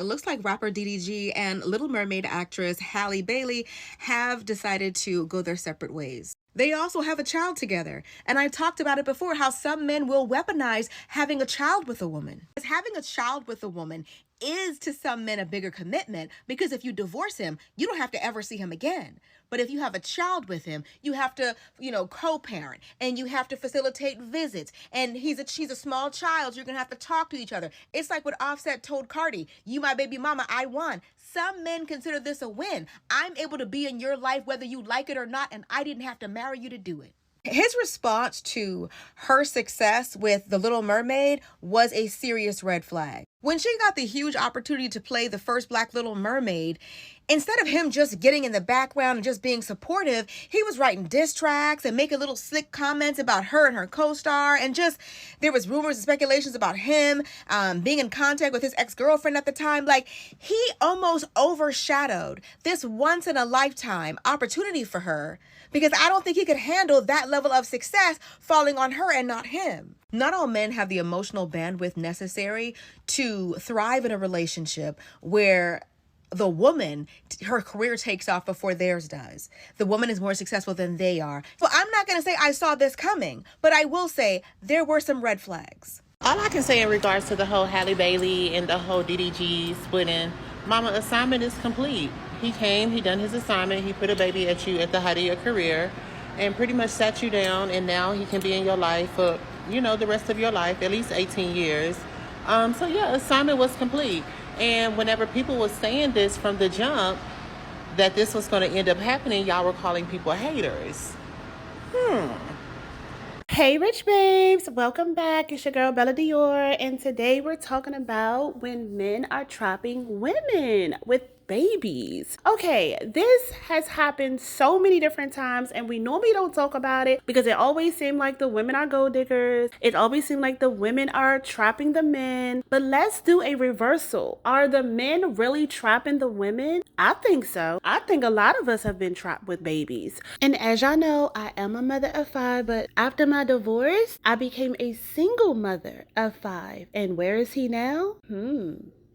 It looks like rapper DDG and Little Mermaid actress Halle Bailey have decided to go their separate ways. They also have a child together. And I talked about it before, how some men will weaponize having a child with a woman. Because having a child with a woman is to some men a bigger commitment, because if you divorce him, you don't have to ever see him again. But if you have a child with him, you have to, co-parent, and you have to facilitate visits. And she's a small child, so you're gonna have to talk to each other. It's like what Offset told Cardi, "You my baby mama, I won." Some men consider this a win. I'm able to be in your life whether you like it or not, and I didn't have to marry you to do it. His response to her success with The Little Mermaid was a serious red flag. When she got the huge opportunity to play the first Black Little Mermaid, instead of him just getting in the background and just being supportive, he was writing diss tracks and making little slick comments about her and her co-star. And there was rumors and speculations about him being in contact with his ex-girlfriend at the time. Like, he almost overshadowed this once-in-a-lifetime opportunity for her, because I don't think he could handle that level of success falling on her and not him. Not all men have the emotional bandwidth necessary to thrive in a relationship where the woman, her career takes off before theirs does. The woman is more successful than they are. So I'm not going to say I saw this coming, but I will say there were some red flags. All I can say in regards to the whole Halle Bailey and the whole DDG splitting, mama, assignment is complete. He came, he done his assignment, he put a baby at you at the height of your career and pretty much sat you down, and now he can be in your life for, the rest of your life, at least 18 years. So yeah, assignment was complete. And whenever people were saying this from the jump, that this was going to end up happening, y'all were calling people haters. Hey Rych Babes, welcome back. It's your girl Bella Dyor, and today we're talking about when men are trapping women with babies. Okay, this has happened so many different times, and we normally don't talk about it because it always seemed like the women are gold diggers. It always seemed like the women are trapping the men. But let's do a reversal. Are the men really trapping the women? I think so. I think a lot of us have been trapped with babies. And as y'all know, I am a mother of 5, but after my divorce, I became a single mother of 5. And where is he now?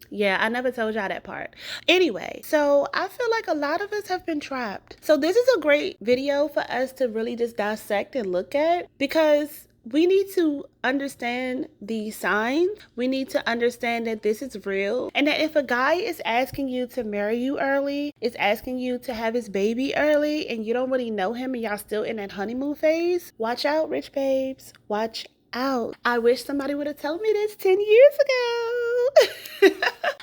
Yeah, I never told y'all that part. Anyway, so I feel like a lot of us have been trapped. So this is a great video for us to really just dissect and look at, because we need to understand the signs. We need to understand that this is real, and that if a guy is asking you to marry you early, is asking you to have his baby early, and you don't really know him and y'all still in that honeymoon phase, watch out, Rych Babes. Watch out. I wish somebody would have told me this 10 years ago.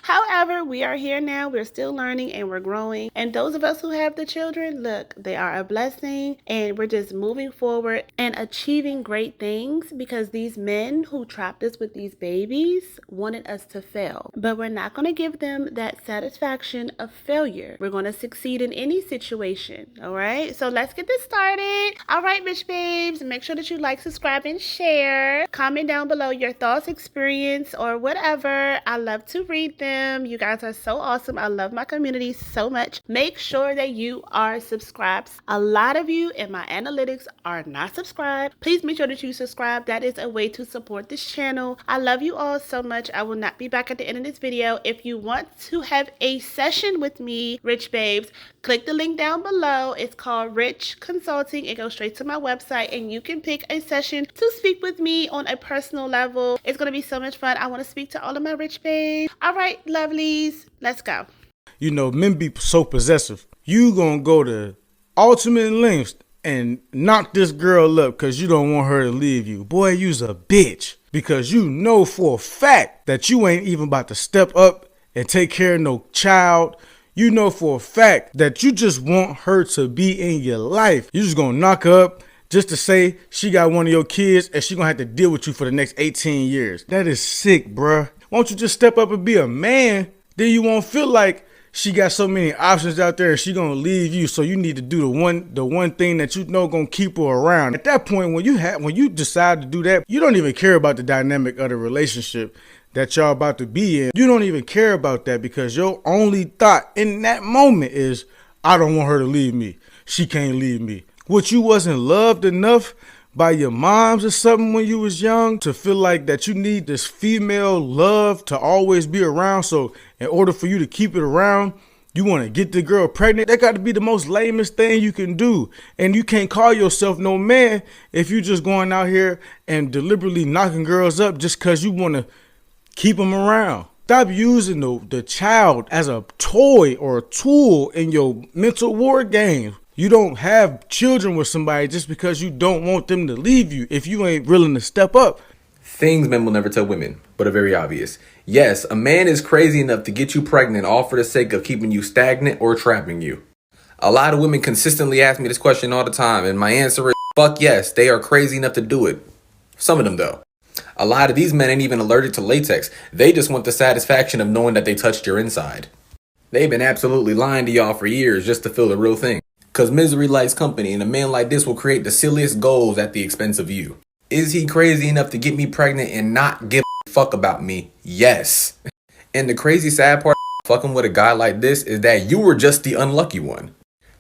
However, we are here now. We're still learning and we're growing. And those of us who have the children, look, they are a blessing, and we're just moving forward and achieving great things, because these men who trapped us with these babies wanted us to fail. But we're not going to give them that satisfaction of failure. We're going to succeed in any situation. All right. So let's get this started. All right, Rych Babes, make sure that you like, subscribe, and share. Comment down below your thoughts, experience, or whatever. I love to read them. You guys are so awesome. I love my community so much. Make sure that you are subscribed. A lot of you in my analytics are not subscribed. Please make sure that you subscribe. That is a way to support this channel. I love you all so much. I will not be back at the end of this video. If you want to have a session with me, Rych Babes, click the link down below. It's called Rych Consulting. It goes straight to my website, and you can pick a session to speak with me on a personal level. It's going to be so much fun. I want to speak to all of my Rych Babes. All right, lovelies, let's go. Men be so possessive. You gonna go to ultimate lengths and knock this girl up because you don't want her to leave you. Boy, you's a bitch, because you know for a fact that you ain't even about to step up and take care of no child. You know for a fact that you just want her to be in your life. You just gonna knock her up just to say she got one of your kids and she gonna have to deal with you for the next 18 years. That is sick, bruh. Won't you just step up and be a man? Then you won't feel like she got so many options out there and she gonna leave you. So you need to do the one thing that you know gonna keep her around. At that point, when you decide to do that, you don't even care about the dynamic of the relationship that y'all about to be in. You don't even care about that, because your only thought in that moment is, I don't want her to leave me. She can't leave me. What, you wasn't loved enough by your moms or something when you was young to feel like that you need this female love to always be around. So in order for you to keep it around, you want to get the girl pregnant. That got to be the most lamest thing you can do. And you can't call yourself no man if you just going out here and deliberately knocking girls up just because you want to keep them around. Stop using the child as a toy or a tool in your mental war game. You don't have children with somebody just because you don't want them to leave you if you ain't willing to step up. Things men will never tell women, but are very obvious. Yes, a man is crazy enough to get you pregnant all for the sake of keeping you stagnant or trapping you. A lot of women consistently ask me this question all the time, and my answer is, fuck yes, they are crazy enough to do it. Some of them, though. A lot of these men ain't even allergic to latex. They just want the satisfaction of knowing that they touched your inside. They've been absolutely lying to y'all for years just to feel the real thing. Cause misery likes company, and a man like this will create the silliest goals at the expense of you. Is he crazy enough to get me pregnant and not give a fuck about me? Yes. And the crazy sad part of fucking with a guy like this is that you were just the unlucky one.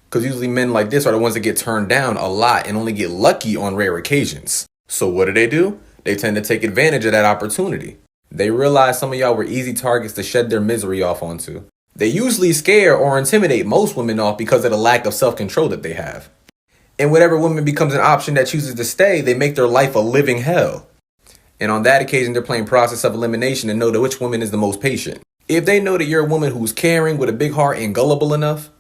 Cause usually men like this are the ones that get turned down a lot and only get lucky on rare occasions. So what do? They tend to take advantage of that opportunity. They realize some of y'all were easy targets to shed their misery off onto. They usually scare or intimidate most women off because of the lack of self-control that they have. And whenever woman becomes an option that chooses to stay, they make their life a living hell. And on that occasion, they're playing process of elimination and know that which woman is the most patient. If they know that you're a woman who's caring with a big heart and gullible enough,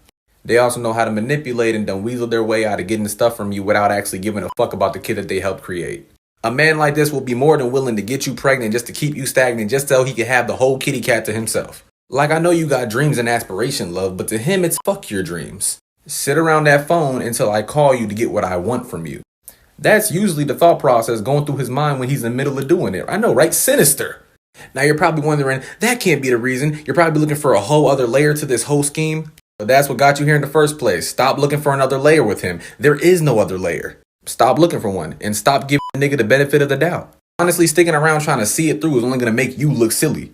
they also know how to manipulate and then weasel their way out of getting stuff from you without actually giving a fuck about the kid that they helped create. A man like this will be more than willing to get you pregnant just to keep you stagnant just so he can have the whole kitty cat to himself. Like, I know you got dreams and aspiration, love, but to him it's fuck your dreams. Sit around that phone until I call you to get what I want from you. That's usually the thought process going through his mind when he's in the middle of doing it. I know, right? Sinister. Now you're probably wondering, that can't be the reason. You're probably looking for a whole other layer to this whole scheme. But that's what got you here in the first place. Stop looking for another layer with him. There is no other layer. Stop looking for one and stop giving the nigga the benefit of the doubt. Honestly, sticking around trying to see it through is only going to make you look silly.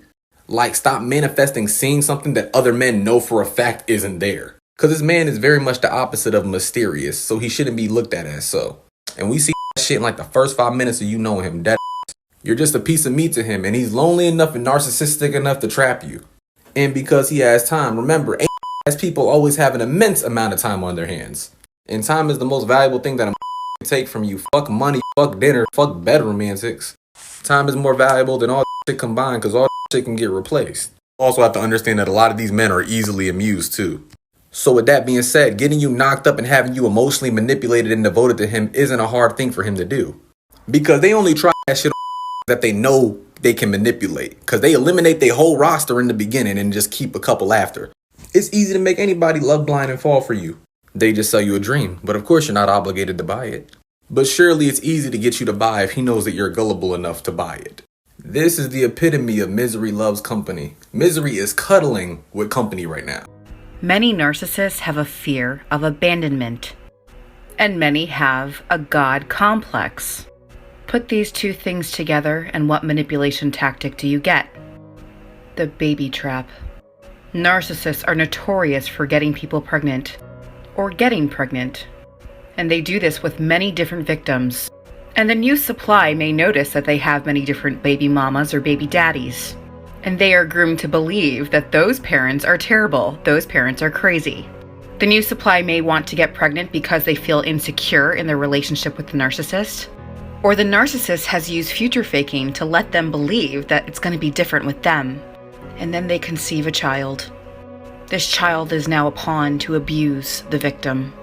Like, stop manifesting seeing something that other men know for a fact isn't there. Because this man is very much the opposite of mysterious, so he shouldn't be looked at as so. And we see that shit in like the first 5 minutes of you knowing him. That you're just a piece of meat to him, and he's lonely enough and narcissistic enough to trap you. And because he has time, remember, ass people always have an immense amount of time on their hands. And time is the most valuable thing that a take from you. Fuck money, fuck dinner, fuck bedroom antics. Time is more valuable than all shit combined because all shit can get replaced. Also have to understand that a lot of these men are easily amused too. So with that being said, getting you knocked up and having you emotionally manipulated and devoted to him isn't a hard thing for him to do. Because they only try that shit that they know they can manipulate. Because they eliminate their whole roster in the beginning and just keep a couple after. It's easy to make anybody love blind and fall for you. They just sell you a dream, but of course you're not obligated to buy it. But surely it's easy to get you to buy if he knows that you're gullible enough to buy it. This is the epitome of misery loves company. Misery is cuddling with company right now. Many narcissists have a fear of abandonment, and many have a God complex. Put these two things together, and what manipulation tactic do you get? The baby trap. Narcissists are notorious for getting people pregnant, or getting pregnant, and they do this with many different victims. And the new supply may notice that they have many different baby mamas or baby daddies, and they are groomed to believe that those parents are terrible, those parents are crazy. The new supply may want to get pregnant because they feel insecure in their relationship with the narcissist, or the narcissist has used future faking to let them believe that it's going to be different with them, and then they conceive a child. This child is now a pawn to abuse the victim.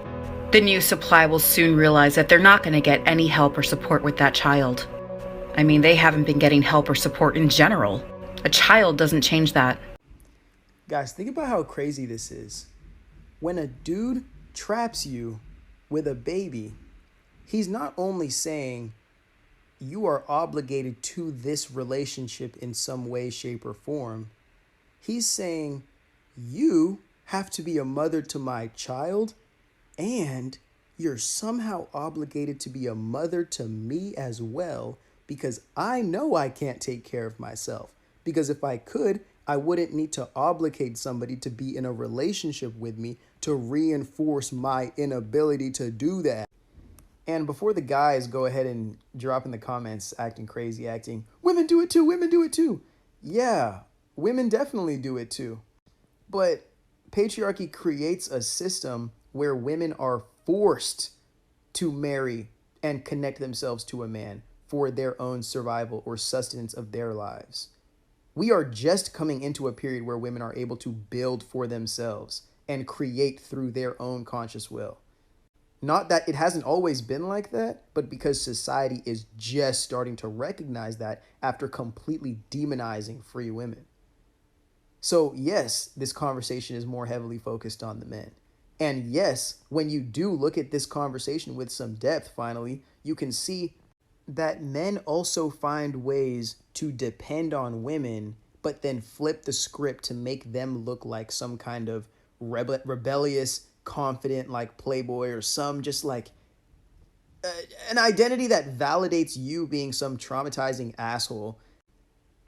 The new supply will soon realize that they're not going to get any help or support with that child. I mean, they haven't been getting help or support in general. A child doesn't change that. Guys, think about how crazy this is. When a dude traps you with a baby, he's not only saying you are obligated to this relationship in some way, shape, or form. He's saying you have to be a mother to my child, and you're somehow obligated to be a mother to me as well, because I know I can't take care of myself. Because if I could, I wouldn't need to obligate somebody to be in a relationship with me to reinforce my inability to do that. And before the guys go ahead and drop in the comments acting crazy, acting, women do it too, women do it too. Yeah, women definitely do it too. But patriarchy creates a system where women are forced to marry and connect themselves to a man for their own survival or sustenance of their lives. We are just coming into a period where women are able to build for themselves and create through their own conscious will. Not that it hasn't always been like that, but because society is just starting to recognize that after completely demonizing free women. So yes, this conversation is more heavily focused on the men. And yes, when you do look at this conversation with some depth, finally, you can see that men also find ways to depend on women, but then flip the script to make them look like some kind of rebellious, confident, like playboy, or some just like an identity that validates you being some traumatizing asshole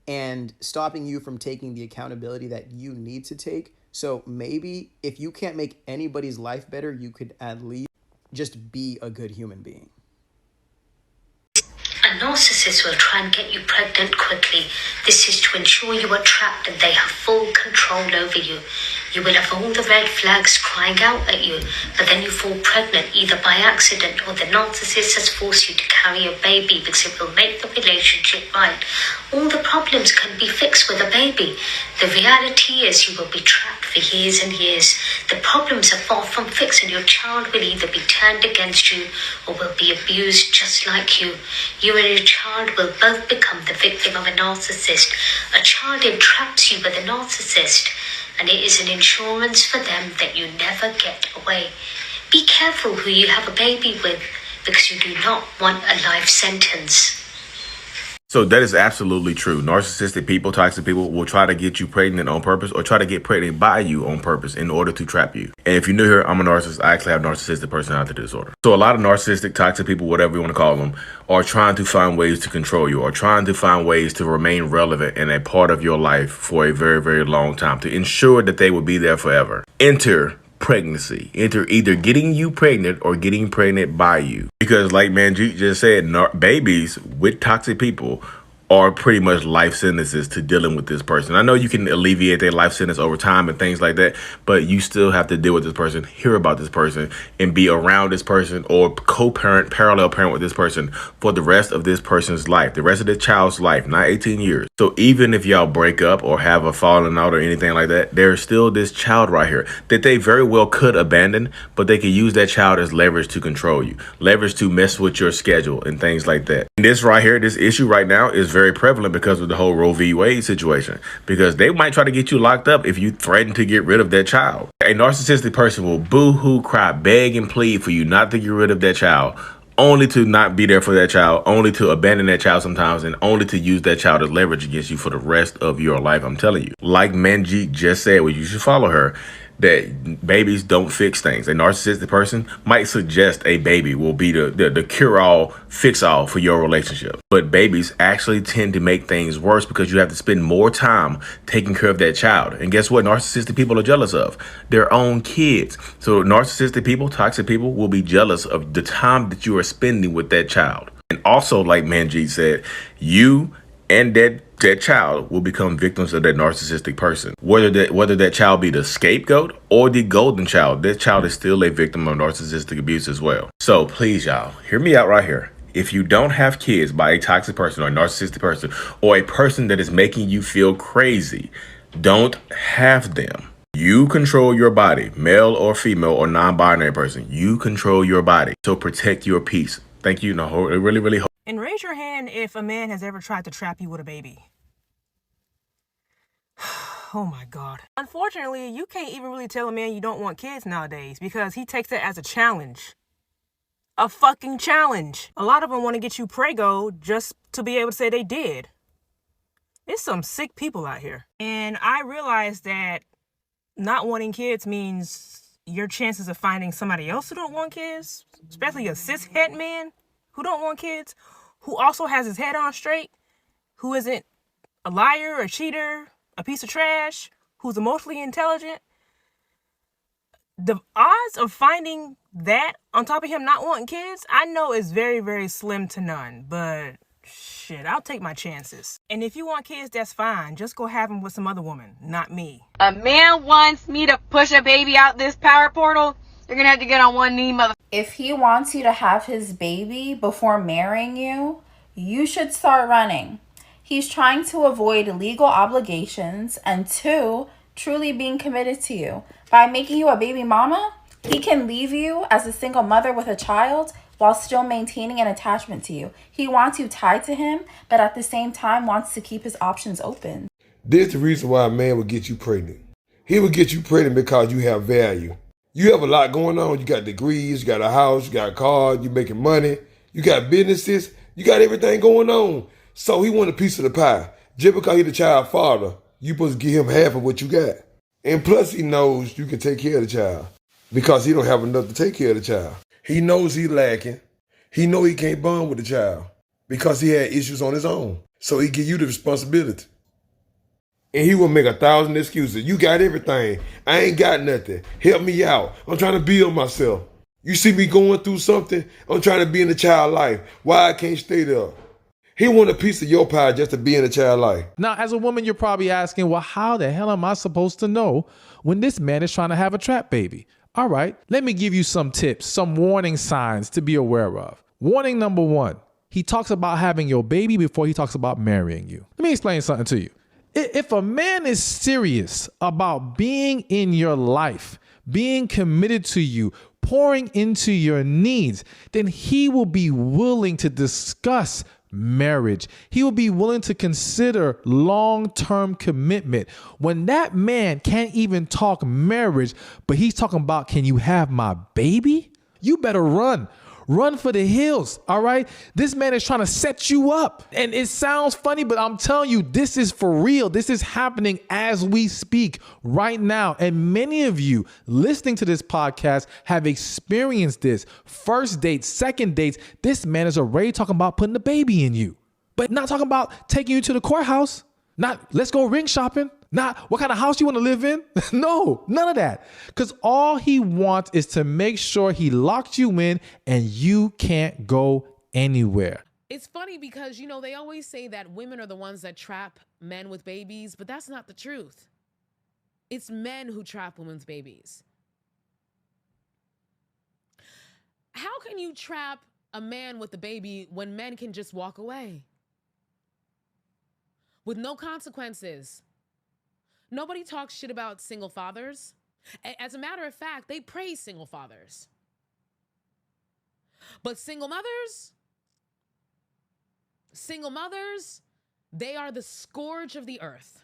and stopping you from taking the accountability that you need to take. So maybe if you can't make anybody's life better, you could at least just be a good human being. A narcissist will try and get you pregnant quickly. This is to ensure you are trapped and they have full control over you. You will have all the red flags crying out at you, but then you fall pregnant either by accident or the narcissist has forced you to carry a baby because it will make the relationship right. All the problems can be fixed with a baby. The reality is you will be trapped for years and years. The problems are far from fixed and your child will either be turned against you or will be abused just like you. You and your child will both become the victim of a narcissist. A child entraps you with a narcissist, and it is an insurance for them that you never get away. Be careful who you have a baby with, because you do not want a life sentence. So that is absolutely true. Narcissistic people, toxic people will try to get you pregnant on purpose or try to get pregnant by you on purpose in order to trap you. And if you're new here, I'm a narcissist. I actually have narcissistic personality disorder. So a lot of narcissistic, toxic people, whatever you want to call them, are trying to find ways to control you or trying to find ways to remain relevant and a part of your life for a very, very long time to ensure that they will be there forever. Enter pregnancy. Enter either getting you pregnant or getting pregnant by you. Because like Manjeet just said, babies with toxic people are pretty much life sentences to dealing with this person. I know you can alleviate their life sentence over time and things like that, but you still have to deal with this person, hear about this person, and be around this person or co-parent, parallel parent with this person for the rest of this person's life, the rest of this child's life, not 18 years. So even if y'all break up or have a falling out or anything like that, there's still this child right here that they very well could abandon, but they could use that child as leverage to control you, leverage to mess with your schedule and things like that. And this right here, this issue right now is very prevalent because of the whole Roe v. Wade situation, because they might try to get you locked up if you threaten to get rid of that child. A narcissistic person will boo-hoo, cry, beg, and plead for you not to get rid of that child, only to not be there for that child, only to abandon that child sometimes, and only to use that child as leverage against you for the rest of your life. I'm telling you, like Manjeet just said, well, you should follow her, that babies don't fix things. A narcissistic person might suggest a baby will be the cure-all, fix-all for your relationship. But babies actually tend to make things worse because you have to spend more time taking care of that child. And guess what? Narcissistic people are jealous of their own kids. So narcissistic people, toxic people will be jealous of the time that you are spending with that child. And also, like Manjeet said, you and that child will become victims of that narcissistic person. Whether that child be the scapegoat or the golden child, that child is still a victim of narcissistic abuse as well. So please, y'all, hear me out right here. If you don't have kids by a toxic person or a narcissistic person or a person that is making you feel crazy, don't have them. You control your body, male or female or non-binary person. You control your body. So protect your peace. Thank you. No, really. And raise your hand if a man has ever tried to trap you with a baby. Oh my God. Unfortunately, you can't even really tell a man you don't want kids nowadays because he takes it as a challenge. A fucking challenge. A lot of them want to get you prego just to be able to say they did. There's some sick people out here. And I realize that not wanting kids means your chances of finding somebody else who don't want kids, especially a cishet man who don't want kids, who also has his head on straight, who isn't a liar, a cheater, a piece of trash, who's emotionally intelligent, the odds of finding that on top of him not wanting kids, I know is very, very slim to none. But shit, I'll take my chances. And if you want kids, that's fine. Just go have them with some other woman, not me. A man wants me to push a baby out this power portal, you're gonna have to get on one knee, mother. If he wants you to have his baby before marrying you, you should start running. He's trying to avoid legal obligations and 2, truly being committed to you. By making you a baby mama, he can leave you as a single mother with a child while still maintaining an attachment to you. He wants you tied to him, but at the same time wants to keep his options open. This is the reason why a man would get you pregnant. He would get you pregnant because you have value. You have a lot going on. You got degrees, you got a house, you got a car, you making money, you got businesses, you got everything going on. So he want a piece of the pie. Just because he's the child father, you supposed to give him half of what you got. And plus he knows you can take care of the child because he don't have enough to take care of the child. He knows he's lacking. He know he can't bond with the child because he had issues on his own. So he give you the responsibility. And he will make 1,000 excuses. You got everything. I ain't got nothing. Help me out. I'm trying to build myself. You see me going through something? I'm trying to be in the child life. Why I can't stay there? He want a piece of your pie just to be in the child life. Now, as a woman, you're probably asking, well, how the hell am I supposed to know when this man is trying to have a trap baby? All right, let me give you some tips, some warning signs to be aware of. Warning number 1, he talks about having your baby before he talks about marrying you. Let me explain something to you. If a man is serious about being in your life, being committed to you, pouring into your needs, then he will be willing to discuss marriage. He will be willing to consider long-term commitment. When that man can't even talk marriage, but he's talking about, can you have my baby? You better run. Run for the hills, all right? This man is trying to set you up. And it sounds funny, but I'm telling you, this is for real. This is happening as we speak right now. And many of you listening to this podcast have experienced this. First dates, second dates, this man is already talking about putting the baby in you, but not talking about taking you to the courthouse. Not let's go ring shopping. Not what kind of house you want to live in. No, none of that. Because all he wants is to make sure he locks you in and you can't go anywhere. It's funny because, you know, they always say that women are the ones that trap men with babies, but that's not the truth. It's men who trap women's babies. How can you trap a man with a baby when men can just walk away with no consequences? Nobody talks shit about single fathers. As a matter of fact, they praise single fathers. But single mothers, they are the scourge of the earth.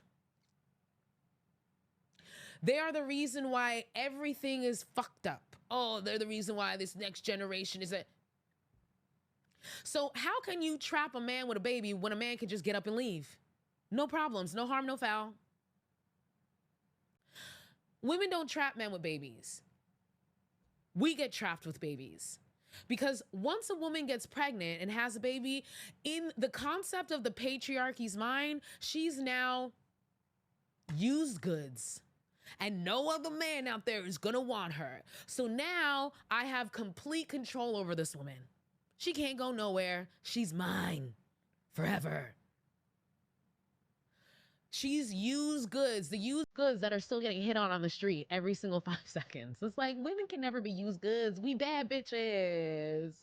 They are the reason why everything is fucked up. Oh, they're the reason why this next generation is a... So how can you trap a man with a baby when a man can just get up and leave? No problems, no harm, no foul. Women don't trap men with babies. We get trapped with babies. Because once a woman gets pregnant and has a baby, in the concept of the patriarchy's mind, she's now used goods. And no other man out there is gonna want her. So now I have complete control over this woman. She can't go nowhere. She's mine forever. She's used goods, the used goods that are still getting hit on the street every single 5 seconds. It's like, women can never be used goods. We bad bitches.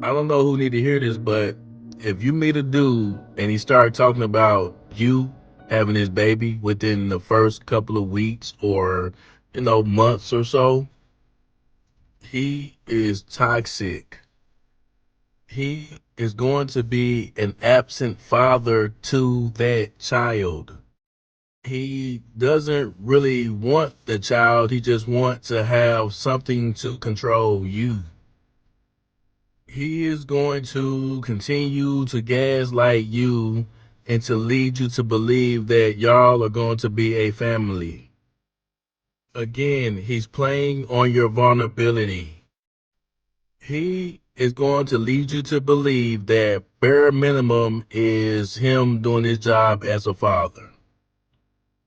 I don't know who need to hear this, but if you meet a dude and he started talking about you having his baby within the first couple of weeks or, months or so, he is toxic. He is going to be an absent father to that child. He doesn't really want the child. He just wants to have something to control you. He is going to continue to gaslight you and to lead you to believe that y'all are going to be a family. Again, he's playing on your vulnerability. He is going to lead you to believe that bare minimum is him doing his job as a father.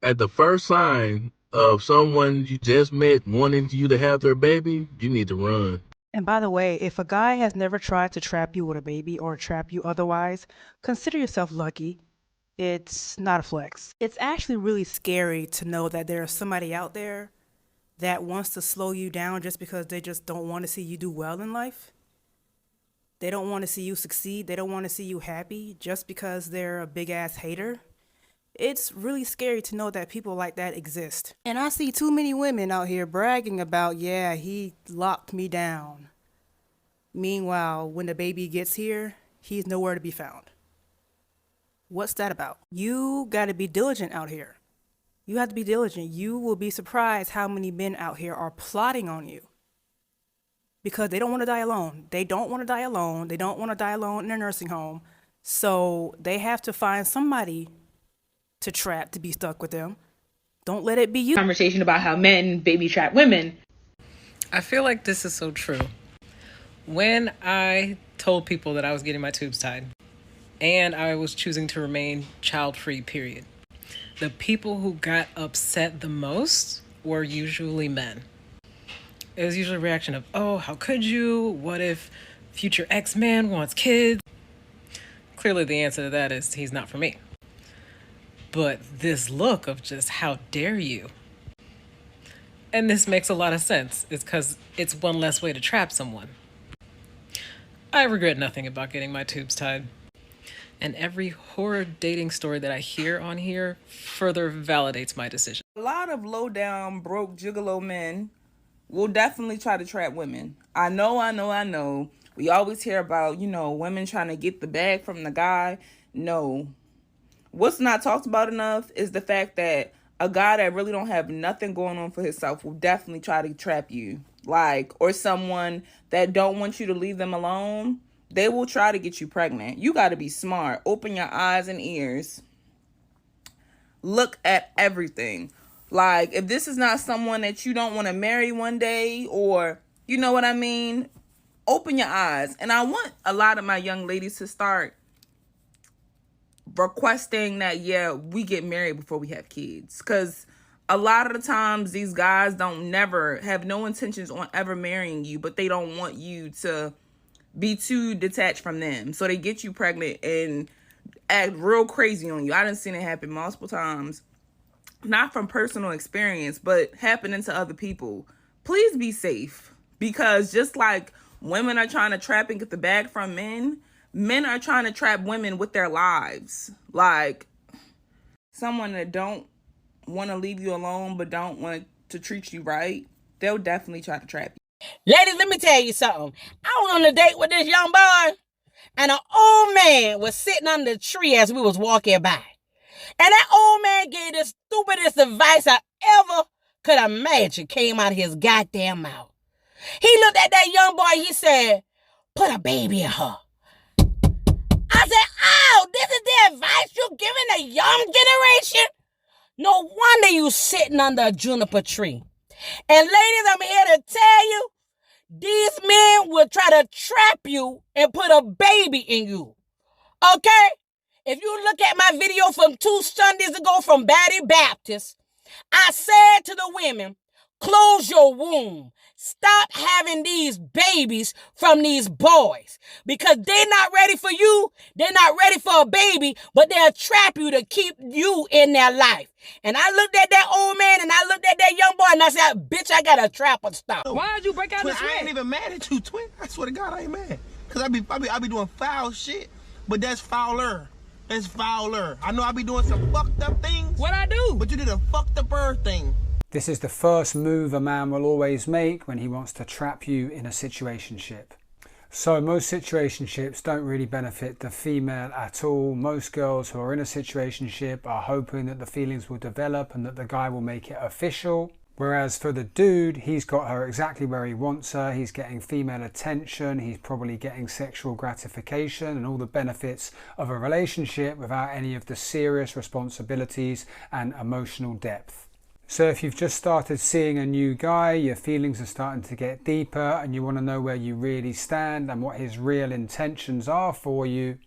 At the first sign of someone you just met wanting you to have their baby, you need to run. And by the way, if a guy has never tried to trap you with a baby or trap you otherwise, consider yourself lucky. It's not a flex. It's actually really scary to know that there's somebody out there that wants to slow you down just because they just don't want to see you do well in life. They don't want to see you succeed. They don't want to see you happy just because they're a big ass hater. It's really scary to know that people like that exist. And I see too many women out here bragging about, yeah, he locked me down. Meanwhile, when the baby gets here, he's nowhere to be found. What's that about? You gotta be diligent out here. You have to be diligent. You will be surprised how many men out here are plotting on you. Because they don't want to die alone. They don't want to die alone. They don't want to die alone in a nursing home. So they have to find somebody to trap, to be stuck with them. Don't let it be you. Conversation about how men baby trap women. I feel like this is so true. When I told people that I was getting my tubes tied and I was choosing to remain child-free, period, the people who got upset the most were usually men. It was usually a reaction of, oh, how could you? What if future ex-man wants kids? Clearly the answer to that is he's not for me. But this look of just, how dare you? And this makes a lot of sense. It's because it's one less way to trap someone. I regret nothing about getting my tubes tied. And every horror dating story that I hear on here further validates my decision. A lot of low down, broke, gigolo men will definitely try to trap women. I know. We always hear about, women trying to get the bag from the guy. No. What's not talked about enough is the fact that a guy that really don't have nothing going on for himself will definitely try to trap you. Or someone that don't want you to leave them alone, they will try to get you pregnant. You got to be smart. Open your eyes and ears. Look at everything. If this is not someone that you don't want to marry one day, or you know what I mean, open your eyes. And I want a lot of my young ladies to start requesting that, we get married before we have kids. Because a lot of the times these guys never have no intentions on ever marrying you, but they don't want you to be too detached from them. So they get you pregnant and act real crazy on you. I done seen it happen multiple times. Not from personal experience, but happening to other people. Please be safe. Because just like women are trying to trap and get the bag from men, men are trying to trap women with their lives. Someone that don't want to leave you alone but don't want to treat you right, they'll definitely try to trap you. Ladies, let me tell you something. I was on a date with this young boy, and an old man was sitting under the tree as we was walking by. And that old man gave the stupidest advice I ever could imagine came out of his goddamn mouth. He looked at that young boy, he said, put a baby in her. I said, oh, this is the advice you're giving the young generation? No wonder you sitting under a juniper tree. And ladies, I'm here to tell you, these men will try to trap you and put a baby in you. Okay? If you look at my video from 2 Sundays ago from Batty Baptist, I said to the women, close your womb. Stop having these babies from these boys because they're not ready for you. They're not ready for a baby, but they'll trap you to keep you in their life. And I looked at that old man and I looked at that young boy and I said, bitch, I got a trapper stop. Why'd you break out Twin, the sweat? I ain't even mad at you, Twin. I swear to God, I ain't mad. Because I be doing foul shit, but that's fouler. That's fouler. I know I be doing some fucked up things. What I do? But you did a fucked up thing. This is the first move a man will always make when he wants to trap you in a situationship. So most situationships don't really benefit the female at all. Most girls who are in a situationship are hoping that the feelings will develop and that the guy will make it official. Whereas for the dude, he's got her exactly where he wants her. He's getting female attention. He's probably getting sexual gratification and all the benefits of a relationship without any of the serious responsibilities and emotional depth. So if you've just started seeing a new guy, your feelings are starting to get deeper and you want to know where you really stand and what his real intentions are for you,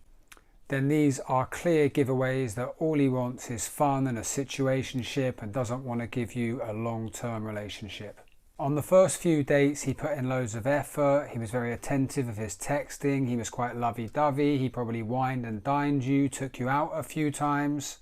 then these are clear giveaways that all he wants is fun and a situationship and doesn't want to give you a long-term relationship. On the first few dates, he put in loads of effort. He was very attentive of his texting. He was quite lovey-dovey. He probably wined and dined you, took you out a few times,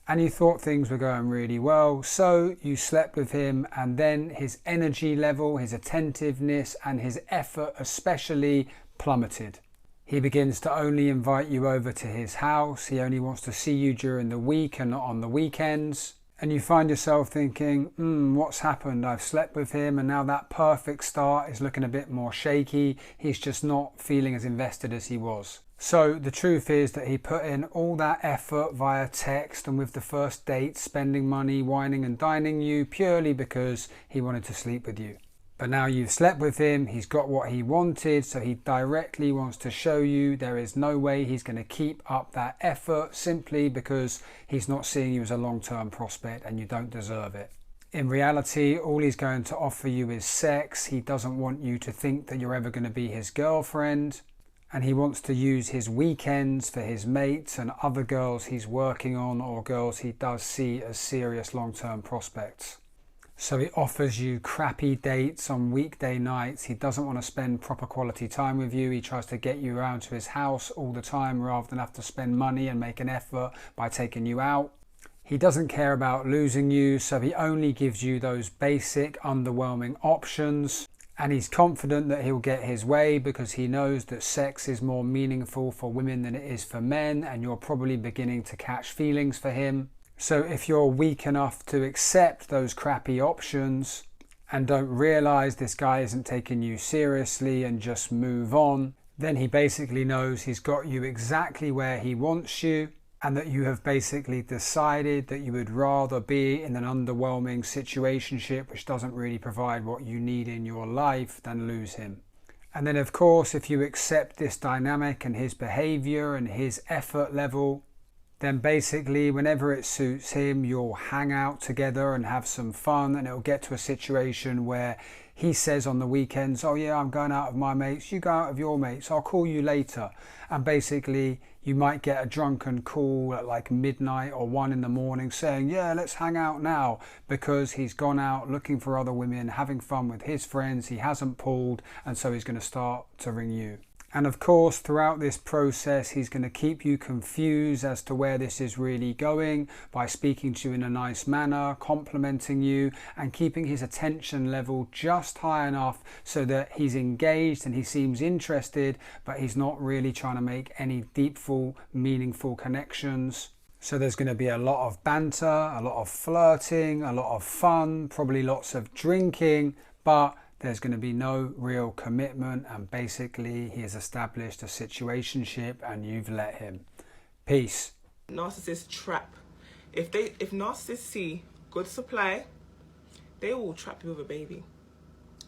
and you thought things were going really well. So you slept with him, and then his energy level, his attentiveness, and his effort especially plummeted. He begins to only invite you over to his house. He only wants to see you during the week and not on the weekends. And you find yourself thinking, what's happened? I've slept with him and now that perfect start is looking a bit more shaky. He's just not feeling as invested as he was. So the truth is that he put in all that effort via text and with the first date, spending money, wining and dining you purely because he wanted to sleep with you. But now you've slept with him, he's got what he wanted, so he directly wants to show you there is no way he's going to keep up that effort simply because he's not seeing you as a long-term prospect and you don't deserve it. In reality, all he's going to offer you is sex. He doesn't want you to think that you're ever going to be his girlfriend, and he wants to use his weekends for his mates and other girls he's working on or girls he does see as serious long-term prospects. So he offers you crappy dates on weekday nights. He doesn't want to spend proper quality time with you. He tries to get you around to his house all the time rather than have to spend money and make an effort by taking you out. He doesn't care about losing you, so he only gives you those basic, underwhelming options. And he's confident that he'll get his way because he knows that sex is more meaningful for women than it is for men, and you're probably beginning to catch feelings for him. So if you're weak enough to accept those crappy options and don't realize this guy isn't taking you seriously and just move on, then he basically knows he's got you exactly where he wants you and that you have basically decided that you would rather be in an underwhelming situationship which doesn't really provide what you need in your life than lose him. And then of course, if you accept this dynamic and his behavior and his effort level, then basically whenever it suits him, you'll hang out together and have some fun, and it'll get to a situation where he says on the weekends, oh yeah, I'm going out with my mates, you go out with your mates, I'll call you later. And basically you might get a drunken call at like midnight or 1 in the morning saying, yeah, let's hang out now, because he's gone out looking for other women, having fun with his friends, he hasn't pulled, and so he's going to start to ring you. And of course, throughout this process, he's going to keep you confused as to where this is really going by speaking to you in a nice manner, complimenting you, and keeping his attention level just high enough so that he's engaged and he seems interested, but he's not really trying to make any deepful, meaningful connections. So there's going to be a lot of banter, a lot of flirting, a lot of fun, probably lots of drinking, but there's going to be no real commitment, and basically he has established a situationship and you've let him. Peace. Narcissist trap. If narcissists see good supply, they will trap you with a baby.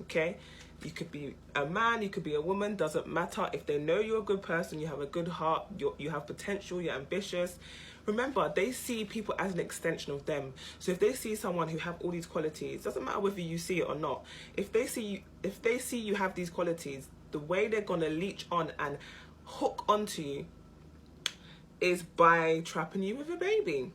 Okay? You could be a man, you could be a woman, doesn't matter. If they know you're a good person, you have a good heart, you have potential, you're ambitious. Remember, they see people as an extension of them. So if they see someone who have all these qualities, doesn't matter whether you see it or not. If they see you have these qualities, the way they're gonna leech on and hook onto you is by trapping you with a baby.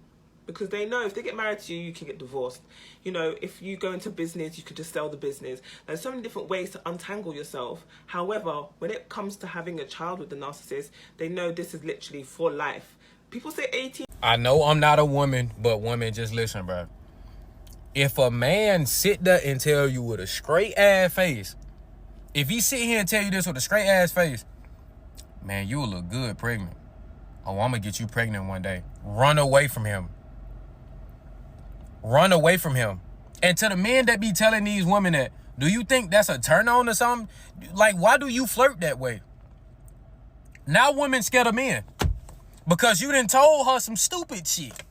Because they know if they get married to you, you can get divorced. You know, if you go into business, you could just sell the business. There's so many different ways to untangle yourself. However, when it comes to having a child with the narcissist, they know this is literally for life. People say 18. I know I'm not a woman, but women, just listen, bro. If a man sit there and tell you with a straight ass face, if he sit here and tell you this with a straight ass face, man, you'll look good pregnant. Oh, I'm gonna get you pregnant one day. Run away from him. Run away from him. And to the men that be telling these women that, do you think that's a turn on or something? Like, why do you flirt that way? Now women scared of men. Because you done told her some stupid shit.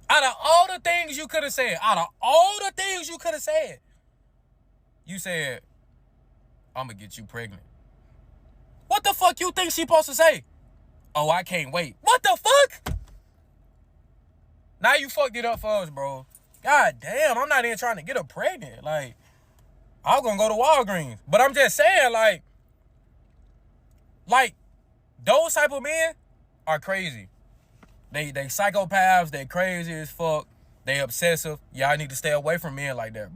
Out of all the things you could have said, you said, I'm going to get you pregnant. What the fuck you think she supposed to say? Oh, I can't wait. What the fuck? Now you fucked it up for us, bro. God damn, I'm not even trying to get her pregnant. Like, I was going to go to Walgreens. But I'm just saying, like, those type of men, are crazy. They psychopaths, they crazy as fuck, they obsessive. Y'all need to stay away from men like that, bro.